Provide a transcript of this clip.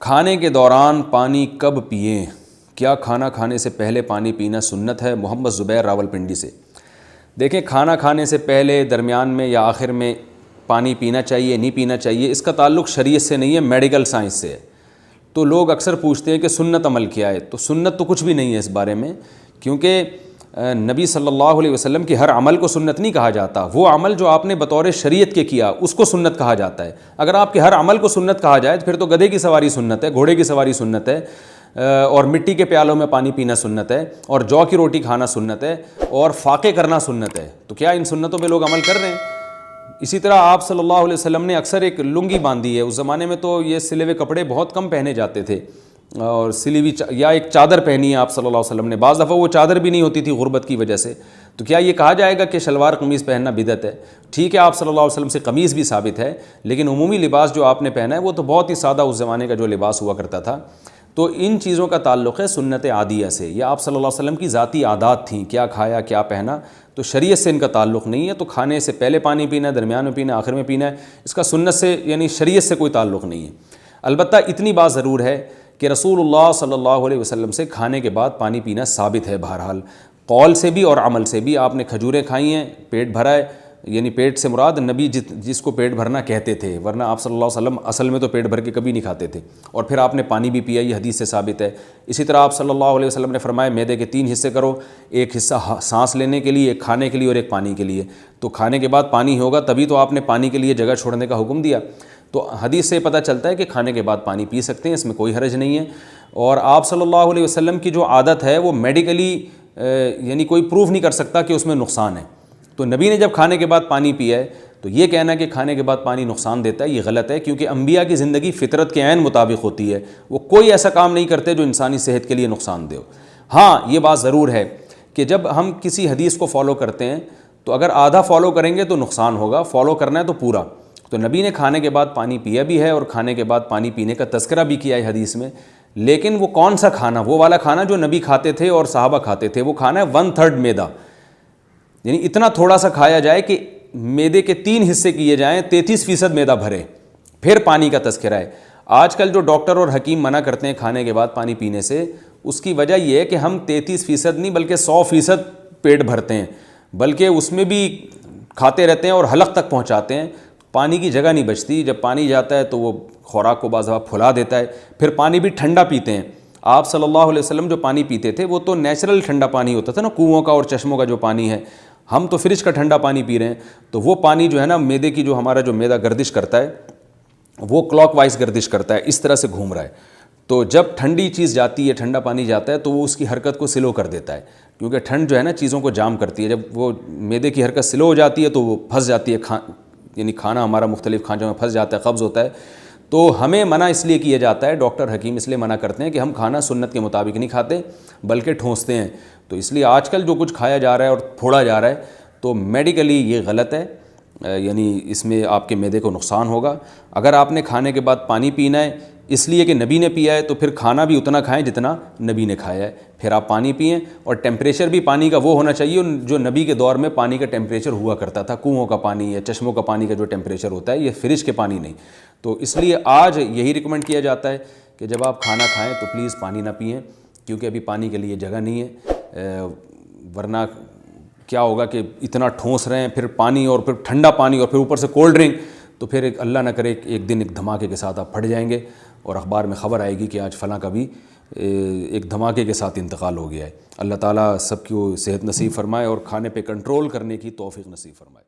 کھانے کے دوران پانی کب پئیں؟ کیا کھانا کھانے سے پہلے پانی پینا سنت ہے؟ محمد زبیر راولپنڈی سے۔ دیکھیں، کھانا کھانے سے پہلے، درمیان میں یا آخر میں پانی پینا چاہیے نہیں پینا چاہیے، اس کا تعلق شریعت سے نہیں ہے، میڈیکل سائنس سے ہے۔ تو لوگ اکثر پوچھتے ہیں کہ سنت عمل کیا ہے، تو سنت تو کچھ بھی نہیں ہے اس بارے میں، کیونکہ نبی صلی اللہ علیہ وسلم کی ہر عمل کو سنت نہیں کہا جاتا۔ وہ عمل جو آپ نے بطور شریعت کے کیا اس کو سنت کہا جاتا ہے۔ اگر آپ کے ہر عمل کو سنت کہا جائے پھر تو گدھے کی سواری سنت ہے، گھوڑے کی سواری سنت ہے، اور مٹی کے پیالوں میں پانی پینا سنت ہے، اور جو کی روٹی کھانا سنت ہے، اور فاقے کرنا سنت ہے۔ تو کیا ان سنتوں پہ لوگ عمل کر رہے ہیں؟ اسی طرح آپ صلی اللہ علیہ وسلم نے اکثر ایک لنگی باندھی ہے۔ اس زمانے میں تو یہ سلے ہوئے کپڑے بہت کم پہنے جاتے تھے، اور سلی ہوئی یا ایک چادر پہنی ہے آپ صلی اللہ علیہ وسلم نے۔ بعض دفعہ وہ چادر بھی نہیں ہوتی تھی غربت کی وجہ سے۔ تو کیا یہ کہا جائے گا کہ شلوار قمیض پہننا بدعت ہے؟ ٹھیک ہے، آپ صلی اللہ علیہ وسلم سے قمیض بھی ثابت ہے، لیکن عمومی لباس جو آپ نے پہنا ہے وہ تو بہت ہی سادہ اس زمانے کا جو لباس ہوا کرتا تھا۔ تو ان چیزوں کا تعلق ہے سنت عادیہ سے، یہ آپ صلی اللہ علیہ وسلم کی ذاتی عادات تھیں، کیا کھایا کیا پہنا، تو شریعت سے ان کا تعلق نہیں ہے۔ تو کھانے سے پہلے پانی پینا ہے، درمیان میں پینا ہے، آخر میں پینا ہے، اس کا سنت سے یعنی شریعت سے کوئی تعلق نہیں ہے۔ البتہ اتنی بات ضرور ہے کہ رسول اللہ صلی اللہ علیہ وسلم سے کھانے کے بعد پانی پینا ثابت ہے، بہرحال قول سے بھی اور عمل سے بھی۔ آپ نے کھجوریں کھائی ہیں، پیٹ بھرا ہے، یعنی پیٹ سے مراد نبی جس کو پیٹ بھرنا کہتے تھے، ورنہ آپ صلی اللہ علیہ وسلم اصل میں تو پیٹ بھر کے کبھی نہیں کھاتے تھے، اور پھر آپ نے پانی بھی پیا، یہ حدیث سے ثابت ہے۔ اسی طرح آپ صلی اللہ علیہ وسلم نے فرمایا معدے کے 3 حصے کرو، ایک حصہ سانس لینے کے لیے، ایک کھانے کے لیے، اور ایک پانی کے لیے۔ تو کھانے کے بعد پانی ہوگا تبھی تو آپ نے پانی کے لیے جگہ چھوڑنے کا حکم دیا۔ تو حدیث سے پتہ چلتا ہے کہ کھانے کے بعد پانی پی سکتے ہیں، اس میں کوئی حرج نہیں ہے۔ اور آپ صلی اللہ علیہ وسلم کی جو عادت ہے وہ میڈیکلی یعنی کوئی پروف نہیں کر سکتا کہ اس میں نقصان ہے۔ تو نبی نے جب کھانے کے بعد پانی پیا ہے تو یہ کہنا کہ کھانے کے بعد پانی نقصان دیتا ہے، یہ غلط ہے، کیونکہ انبیاء کی زندگی فطرت کے عین مطابق ہوتی ہے، وہ کوئی ایسا کام نہیں کرتے جو انسانی صحت کے لیے نقصان دے۔ ہاں، یہ بات ضرور ہے کہ جب ہم کسی حدیث کو فالو کرتے ہیں تو اگر آدھا فالو کریں گے تو نقصان ہوگا، فالو کرنا ہے تو پورا۔ تو نبی نے کھانے کے بعد پانی پیا بھی ہے، اور کھانے کے بعد پانی پینے کا تذکرہ بھی کیا ہے حدیث میں، لیکن وہ کون سا کھانا؟ وہ والا کھانا جو نبی کھاتے تھے اور صحابہ کھاتے تھے، وہ کھانا ہے 1/3 میدا، یعنی اتنا تھوڑا سا کھایا جائے کہ میدے کے 3 حصے کیے جائیں، 33% میدا بھرے، پھر پانی کا تذکرہ ہے۔ آج کل جو ڈاکٹر اور حکیم منع کرتے ہیں کھانے کے بعد پانی پینے سے، اس کی وجہ یہ ہے کہ ہم 33% نہیں بلکہ 100% پیٹ بھرتے ہیں، بلکہ اس میں بھی کھاتے رہتے ہیں اور حلق تک پہنچاتے ہیں، پانی کی جگہ نہیں بچتی۔ جب پانی جاتا ہے تو وہ خوراک کو بعض دفعہ پھلا دیتا ہے، پھر پانی بھی ٹھنڈا پیتے ہیں۔ آپ صلی اللہ علیہ وسلم جو پانی پیتے تھے وہ تو نیچرل ٹھنڈا پانی ہوتا تھا نا، کنوؤں کا اور چشموں کا جو پانی ہے، ہم تو فریج کا ٹھنڈا پانی پی رہے ہیں۔ تو وہ پانی جو ہے نا، میدے کی جو ہمارا جو میدا گردش کرتا ہے وہ کلاک وائز گردش کرتا ہے، اس طرح سے گھوم رہا ہے۔ تو جب ٹھنڈی چیز جاتی ہے، ٹھنڈا پانی جاتا ہے تو وہ اس کی حرکت کو سلو کر دیتا ہے، کیونکہ ٹھنڈ جو ہے نا چیزوں کو جام کرتی ہے۔ جب وہ میدے کی حرکت سلو ہو جاتی ہے تو وہ پھنس جاتی ہے، یعنی کھانا ہمارا مختلف کھانچوں میں پھنس جاتا ہے، قبض ہوتا ہے۔ تو ہمیں منع اس لیے کیا جاتا ہے، ڈاکٹر حکیم اس لیے منع کرتے ہیں کہ ہم کھانا سنت کے مطابق نہیں کھاتے بلکہ ٹھونستے ہیں۔ تو اس لیے آج کل جو کچھ کھایا جا رہا ہے اور پھوڑا جا رہا ہے تو میڈیکلی یہ غلط ہے، یعنی اس میں آپ کے معدے کو نقصان ہوگا۔ اگر آپ نے کھانے کے بعد پانی پینا ہے اس لیے کہ نبی نے پیا ہے تو پھر کھانا بھی اتنا کھائیں جتنا نبی نے کھایا ہے، پھر آپ پانی پئیں، اور ٹیمپریچر بھی پانی کا وہ ہونا چاہیے جو نبی کے دور میں پانی کا ٹیمپریچر ہوا کرتا تھا، کنوؤں کا پانی یا چشموں کا پانی کا جو ٹیمپریچر ہوتا ہے، یہ فریج کے پانی نہیں۔ تو اس لیے آج یہی ریکمنڈ کیا جاتا ہے کہ جب آپ کھانا کھائیں تو پلیز پانی نہ پئیں، کیونکہ ابھی پانی کے لیے جگہ نہیں ہے، ورنہ کیا ہوگا کہ اتنا ٹھونس رہے ہیں، پھر پانی اور پھر ٹھنڈا پانی اور پھر اوپر سے کولڈ ڈرنک، تو پھر اللہ نہ کرے ایک دن ایک دھماکے کے ساتھ آپ پھٹ جائیں گے اور اخبار میں خبر آئے گی کہ آج فلاں کا بھی ایک دھماکے کے ساتھ انتقال ہو گیا ہے۔ اللہ تعالیٰ سب کو صحت نصیب فرمائے اور کھانے پہ کنٹرول کرنے کی توفیق نصیب فرمائے۔